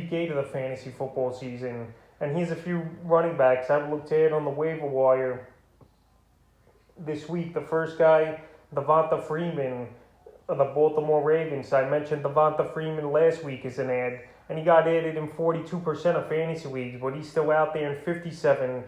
week 8 of the fantasy football season. And here's a few running backs I've looked at on the waiver wire this week. The first guy, the Vanta Freeman of the Baltimore Ravens. I mentioned the Vanta Freeman last week as an ad, and he got added in 42% of fantasy leagues, but he's still out there in 57%.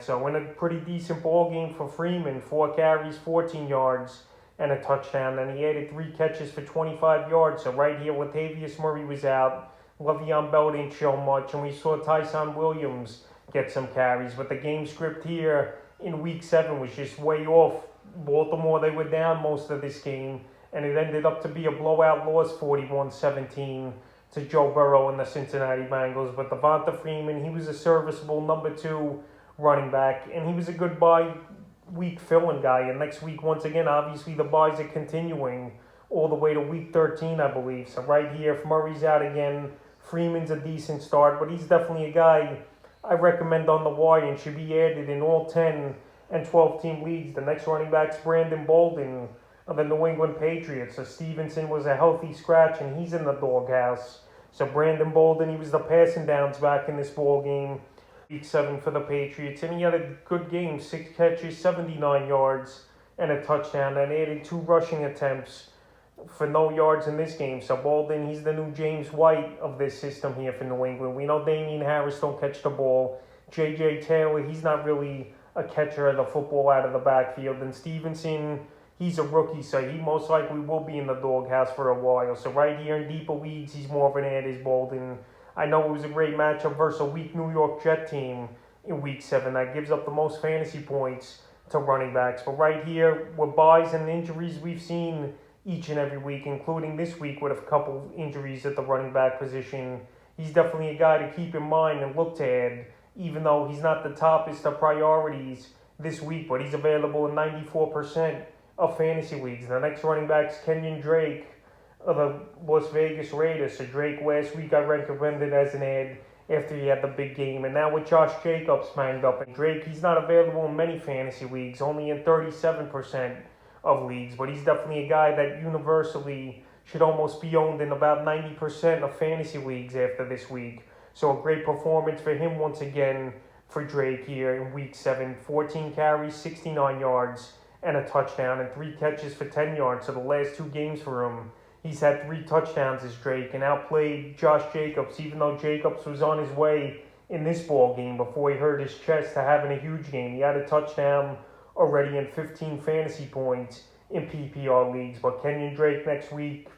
So in a pretty decent ball game for Freeman, 4 carries, 14 yards, and a touchdown. And he added 3 catches for 25 yards. So right here, Latavius Murray was out. Le'Veon Bell didn't show much, and we saw Tyson Williams get some carries. But the game script here in Week 7 was just way off. Baltimore, they were down most of this game, and it ended up to be a blowout loss, 41-17 to Joe Burrow and the Cincinnati Bengals. But Devonta Freeman, he was a serviceable number 2 running back, and he was a good bye-week fill-in guy. And next week, once again, obviously the byes are continuing all the way to Week 13, I believe. So right here, if Murray's out again, Freeman's a decent start, but he's definitely a guy I recommend on the wire and should be added in all 10 and 12-team leagues. The next running back's Brandon Bolden of the New England Patriots. So Stevenson was a healthy scratch, and he's in the doghouse. So Brandon Bolden, he was the passing downs back in this ball game, Week 7 for the Patriots, and he had a good game, 6 catches, 79 yards, and a touchdown, and added 2 rushing attempts for no yards in this game. So Bolden, he's the new James White of this system here for New England. We know Damian Harris don't catch the ball. J.J. Taylor, he's not really a catcher of the football out of the backfield. And Stevenson, he's a rookie, so he most likely will be in the doghouse for a while. So right here in deeper weeds, he's more of an ad as Bolden. I know it was a great matchup versus a weak New York Jet team in Week 7 that gives up the most fantasy points to running backs. But right here, with buys and injuries we've seen each and every week, including this week with a couple of injuries at the running back position, he's definitely a guy to keep in mind and look to add, even though he's not the toppest of priorities this week, but he's available in 94% of fantasy leagues. The next running back's Kenyan Drake of the Las Vegas Raiders. So Drake last week I recommended as an ad after he had the big game, and now with Josh Jacobs banged up, and Drake, he's not available in many fantasy leagues, only in 37% of leagues, but he's definitely a guy that universally should almost be owned in about 90% of fantasy leagues after this week. So a great performance for him once again for Drake here in Week 7. 14 carries, 69 yards, and a touchdown, and 3 catches for 10 yards. So the last 2 games for him, he's had 3 touchdowns as Drake, and outplayed Josh Jacobs, even though Jacobs was on his way in this ball game before he hurt his chest to having a huge game. He had a touchdown already and 15 fantasy points in PPR leagues. But Kenyan Drake next week,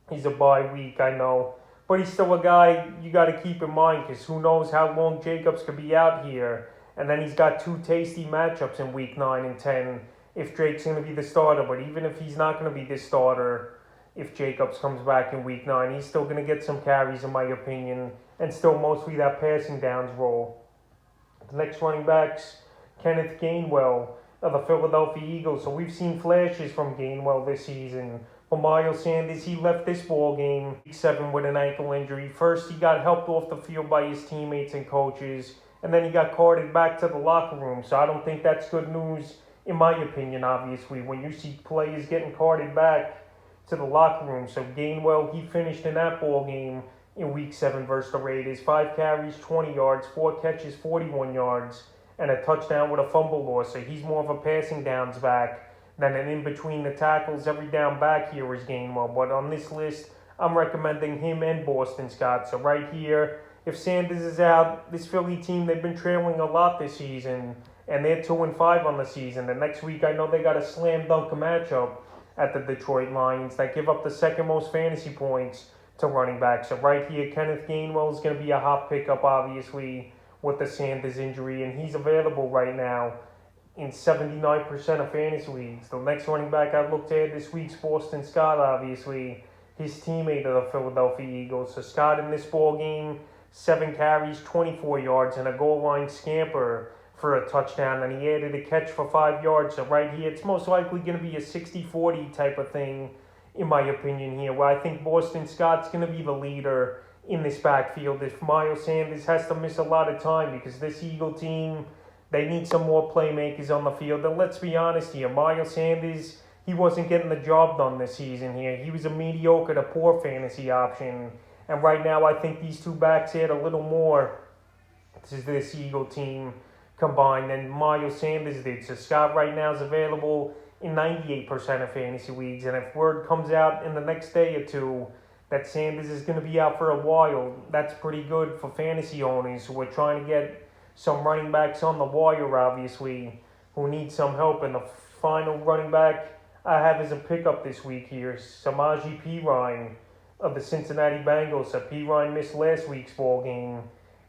he's a bye week, I know. But he's still a guy you got to keep in mind, because who knows how long Jacobs could be out here. And then he's got 2 tasty matchups in Week 9 and 10 if Drake's going to be the starter. But even if he's not going to be the starter, if Jacobs comes back in Week 9, he's still going to get some carries, in my opinion, and still mostly that passing downs role. The next running back's Kenneth Gainwell of the Philadelphia Eagles. So we've seen flashes from Gainwell this season. For Miles Sanders, he left this ball game, Week 7, with an ankle injury. First, he got helped off the field by his teammates and coaches, and then he got carted back to the locker room. So I don't think that's good news, in my opinion, obviously, when you see players getting carted back to the locker room. So Gainwell, he finished in that ball game in Week 7 versus the Raiders. 5 carries, 20 yards, 4 catches, 41 yards, and a touchdown with a fumble loss. So he's more of a passing downs back than an in-between the tackles. Every down back here is Gainwell. But on this list, I'm recommending him and Boston Scott. So right here, if Sanders is out, this Philly team, they've been trailing a lot this season, and they're 2-5 on the season. The next week, I know they got a slam dunk matchup at the Detroit Lions that give up the second most fantasy points to running backs. So right here, Kenneth Gainwell is going to be a hot pickup, obviously, with the Sanders injury, and he's available right now in 79% of fantasy leagues. The next running back I looked at this week's Boston Scott, obviously, his teammate of the Philadelphia Eagles. So Scott in this ball game, 7 carries, 24 yards, and a goal line scamper for a touchdown, and he added a catch for 5 yards. So right here, it's most likely going to be a 60-40 type of thing, in my opinion here, where I think Boston Scott's going to be the leader in this backfield if Miles Sanders has to miss a lot of time, because this Eagle team, they need some more playmakers on the field. And let's be honest here, Miles Sanders, he wasn't getting the job done this season here. He was a mediocre to poor fantasy option And right now, I think these two backs add a little more to this Eagle team combined than Miles Sanders did. So Scott right now is available in 98% of fantasy leagues. And if word comes out in the next day or two that Sanders is going to be out for a while, that's pretty good for fantasy owners who are trying to get some running backs on the wire, obviously, who need some help. And the final running back I have as a pickup this week here, Samaje Perine of the Cincinnati Bengals. So Perine missed last week's ball game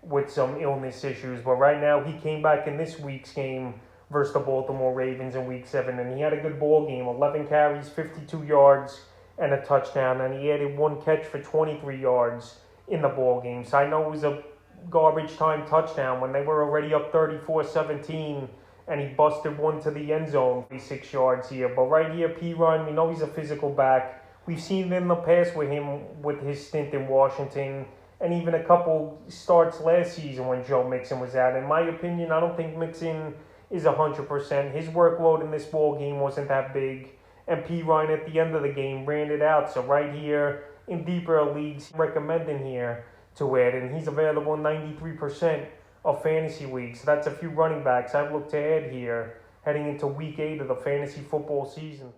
with some illness issues, but right now he came back in this week's game versus the Baltimore Ravens in Week 7, and he had a good ball game, 11 carries, 52 yards, and a touchdown, and he added one catch for 23 yards in the ball game. So I know it was a garbage time touchdown when they were already up 34-17, and he busted one to the end zone, 6 yards here. But right here, Perine, we know he's a physical back. We've seen it in the past with him with his stint in Washington, and even a couple starts last season when Joe Mixon was out. In my opinion, I don't think Mixon is 100%. His workload in this ball game wasn't that big, and Perine at the end of the game ran it out. So right here, in deeper leagues, I'm recommending here to add, and he's available in 93% of fantasy leagues. So that's a few running backs I've looked to add here heading into Week 8 of the fantasy football season.